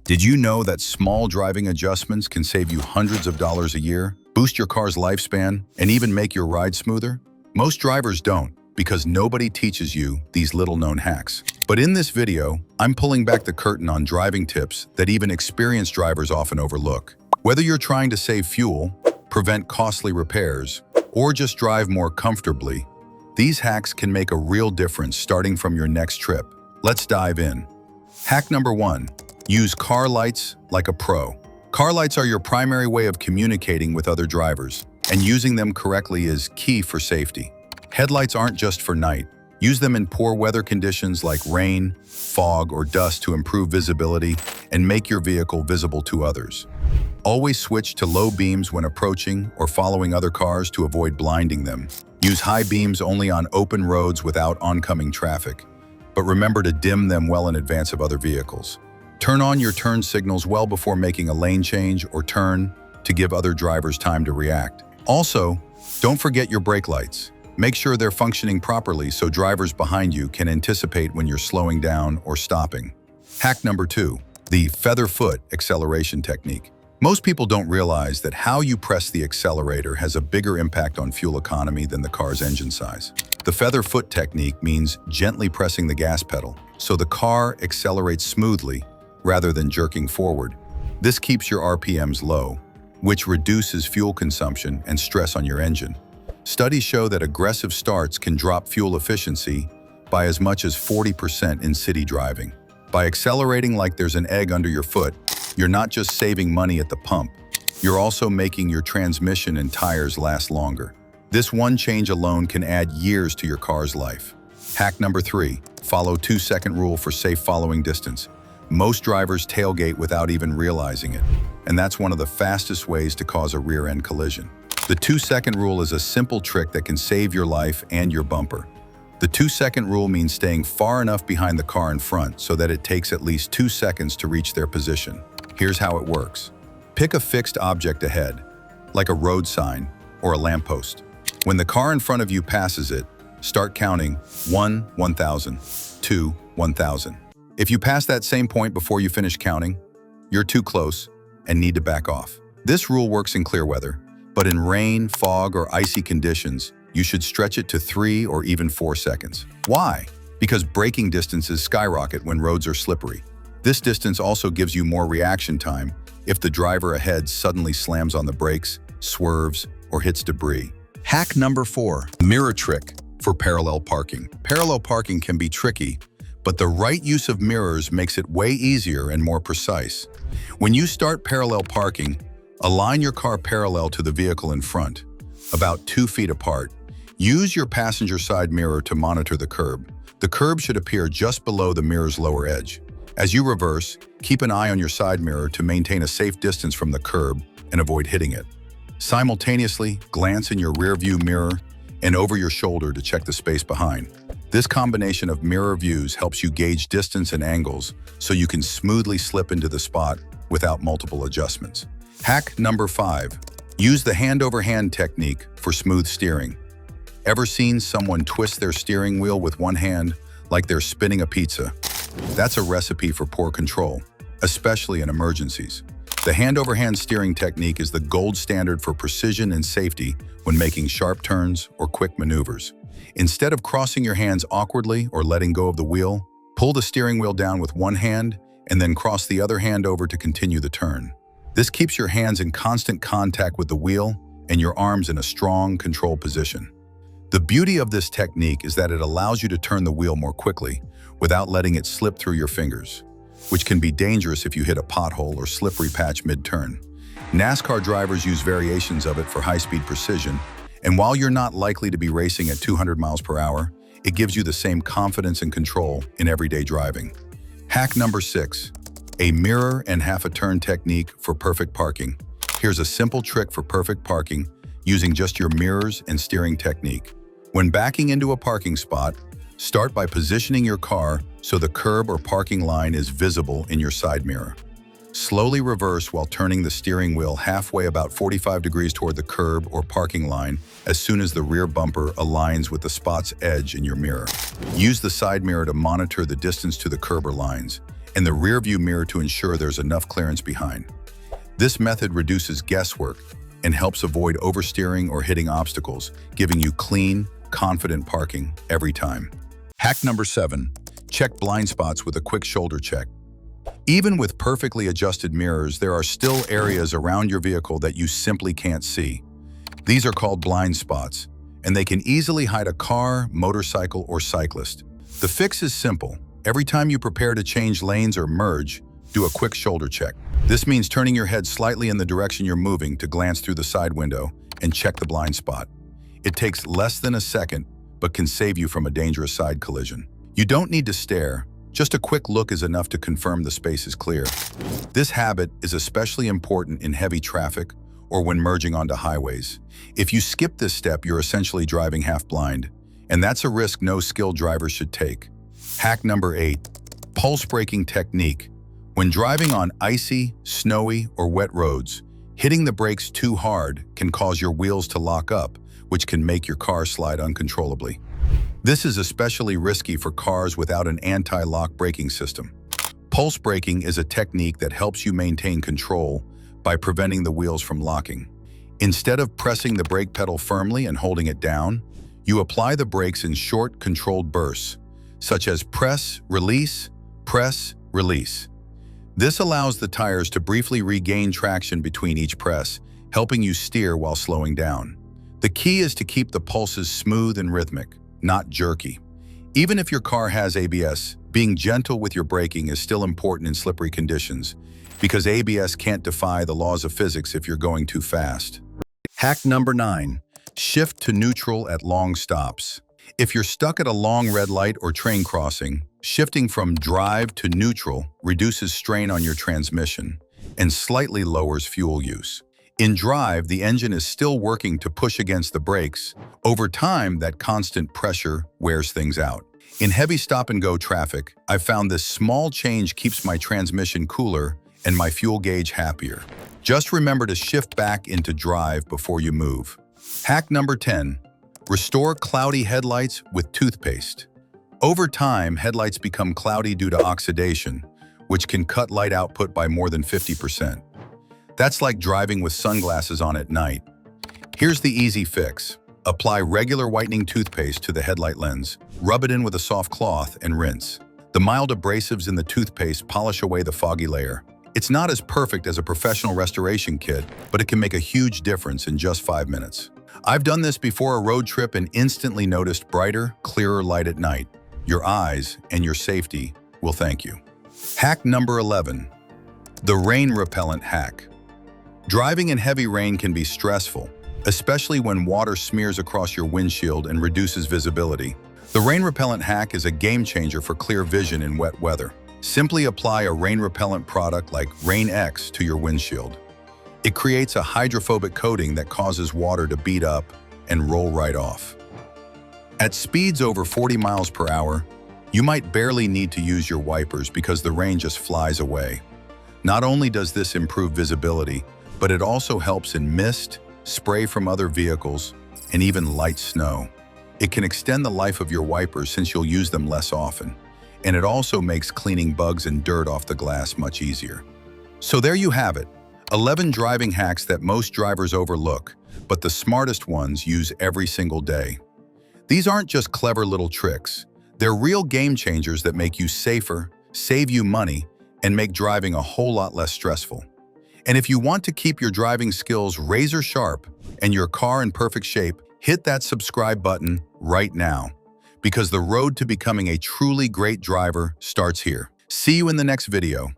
Did you know that small driving adjustments can save you hundreds of dollars a year, boost your car's lifespan, and even make your ride smoother? Most drivers don't, because nobody teaches you these little-known hacks. But in this video, I'm pulling back the curtain on driving tips that even experienced drivers often overlook. Whether you're trying to save fuel, prevent costly repairs, or just drive more comfortably, these hacks can make a real difference starting from your next trip. Let's dive in. Hack number 1. Use car lights like a pro. Car lights are your primary way of communicating with other drivers, and using them correctly is key for safety. Headlights aren't just for night. Use them in poor weather conditions like rain, fog, or dust to improve visibility and make your vehicle visible to others. Always switch to low beams when approaching or following other cars to avoid blinding them. Use high beams only on open roads without oncoming traffic, but remember to dim them well in advance of other vehicles. Turn on your turn signals well before making a lane change or turn to give other drivers time to react. Also, don't forget your brake lights. Make sure they're functioning properly so drivers behind you can anticipate when you're slowing down or stopping. Hack number 2, the feather foot acceleration technique. Most people don't realize that how you press the accelerator has a bigger impact on fuel economy than the car's engine size. The feather foot technique means gently pressing the gas pedal so the car accelerates smoothly rather than jerking forward. This keeps your RPMs low, which reduces fuel consumption and stress on your engine. Studies show that aggressive starts can drop fuel efficiency by as much as 40% in city driving. By accelerating like there's an egg under your foot, you're not just saving money at the pump, you're also making your transmission and tires last longer. This one change alone can add years to your car's life. Hack number 3, follow 2-second rule for safe following distance. Most drivers tailgate without even realizing it, and that's one of the fastest ways to cause a rear-end collision. The 2-second rule is a simple trick that can save your life and your bumper. The 2-second rule means staying far enough behind the car in front so that it takes at least 2 seconds to reach their position. Here's how it works. Pick a fixed object ahead, like a road sign or a lamppost. When the car in front of you passes it, start counting 1, 1,000, 2, 1,000. If you pass that same point before you finish counting, you're too close and need to back off. This rule works in clear weather, but in rain, fog, or icy conditions, you should stretch it to 3 or even 4 seconds. Why? Because braking distances skyrocket when roads are slippery. This distance also gives you more reaction time if the driver ahead suddenly slams on the brakes, swerves, or hits debris. Hack number 4, mirror trick for parallel parking. Parallel parking can be tricky, but the right use of mirrors makes it way easier and more precise. When you start parallel parking, align your car parallel to the vehicle in front, about 2 feet apart. Use your passenger side mirror to monitor the curb. The curb should appear just below the mirror's lower edge. As you reverse, keep an eye on your side mirror to maintain a safe distance from the curb and avoid hitting it. Simultaneously, glance in your rearview mirror and over your shoulder to check the space behind. This combination of mirror views helps you gauge distance and angles so you can smoothly slip into the spot without multiple adjustments. Hack number 5, use the hand-over-hand technique for smooth steering. Ever seen someone twist their steering wheel with one hand like they're spinning a pizza? That's a recipe for poor control, especially in emergencies. The hand-over-hand steering technique is the gold standard for precision and safety when making sharp turns or quick maneuvers. Instead of crossing your hands awkwardly or letting go of the wheel, pull the steering wheel down with one hand and then cross the other hand over to continue the turn. This keeps your hands in constant contact with the wheel and your arms in a strong, controlled position. The beauty of this technique is that it allows you to turn the wheel more quickly without letting it slip through your fingers, which can be dangerous if you hit a pothole or slippery patch mid-turn. NASCAR drivers use variations of it for high-speed precision, and while you're not likely to be racing at 200 miles per hour, it gives you the same confidence and control in everyday driving. Hack number 6, a mirror and half a turn technique for perfect parking. Here's a simple trick for perfect parking using just your mirrors and steering technique. When backing into a parking spot, start by positioning your car so the curb or parking line is visible in your side mirror. Slowly reverse while turning the steering wheel halfway about 45 degrees toward the curb or parking line as soon as the rear bumper aligns with the spot's edge in your mirror. Use the side mirror to monitor the distance to the curb or lines, and the rearview mirror to ensure there's enough clearance behind. This method reduces guesswork and helps avoid oversteering or hitting obstacles, giving you clean, confident parking every time. Hack number 7, check blind spots with a quick shoulder check. Even with perfectly adjusted mirrors, there are still areas around your vehicle that you simply can't see. These are called blind spots, and they can easily hide a car, motorcycle, or cyclist. The fix is simple. Every time you prepare to change lanes or merge, do a quick shoulder check. This means turning your head slightly in the direction you're moving to glance through the side window and check the blind spot. It takes less than a second, but can save you from a dangerous side collision. You don't need to stare. Just a quick look is enough to confirm the space is clear. This habit is especially important in heavy traffic or when merging onto highways. If you skip this step, you're essentially driving half blind, and that's a risk no skilled driver should take. Hack number 8, pulse braking technique. When driving on icy, snowy, or wet roads, hitting the brakes too hard can cause your wheels to lock up, which can make your car slide uncontrollably. This is especially risky for cars without an anti-lock braking system. Pulse braking is a technique that helps you maintain control by preventing the wheels from locking. Instead of pressing the brake pedal firmly and holding it down, you apply the brakes in short, controlled bursts, such as press, release, press, release. This allows the tires to briefly regain traction between each press, helping you steer while slowing down. The key is to keep the pulses smooth and rhythmic, not jerky. Even if your car has ABS, being gentle with your braking is still important in slippery conditions, because ABS can't defy the laws of physics if you're going too fast. Hack number 9, shift to neutral at long stops. If you're stuck at a long red light or train crossing, shifting from drive to neutral reduces strain on your transmission and slightly lowers fuel use. In drive, the engine is still working to push against the brakes. Over time, that constant pressure wears things out. In heavy stop-and-go traffic, I've found this small change keeps my transmission cooler and my fuel gauge happier. Just remember to shift back into drive before you move. Hack number 10, restore cloudy headlights with toothpaste. Over time, headlights become cloudy due to oxidation, which can cut light output by more than 50%. That's like driving with sunglasses on at night. Here's the easy fix. Apply regular whitening toothpaste to the headlight lens, rub it in with a soft cloth, and rinse. The mild abrasives in the toothpaste polish away the foggy layer. It's not as perfect as a professional restoration kit, but it can make a huge difference in just 5 minutes. I've done this before a road trip and instantly noticed brighter, clearer light at night. Your eyes and your safety will thank you. Hack number 11, the rain-repellent hack. Driving in heavy rain can be stressful, especially when water smears across your windshield and reduces visibility. The rain-repellent hack is a game changer for clear vision in wet weather. Simply apply a rain-repellent product like Rain-X to your windshield. It creates a hydrophobic coating that causes water to bead up and roll right off. At speeds over 40 miles per hour, you might barely need to use your wipers because the rain just flies away. Not only does this improve visibility, but it also helps in mist, spray from other vehicles, and even light snow. It can extend the life of your wipers since you'll use them less often, and it also makes cleaning bugs and dirt off the glass much easier. So there you have it, 11 driving hacks that most drivers overlook, but the smartest ones use every single day. These aren't just clever little tricks. They're real game changers that make you safer, save you money, and make driving a whole lot less stressful. And if you want to keep your driving skills razor sharp and your car in perfect shape, hit that subscribe button right now, because the road to becoming a truly great driver starts here. See you in the next video.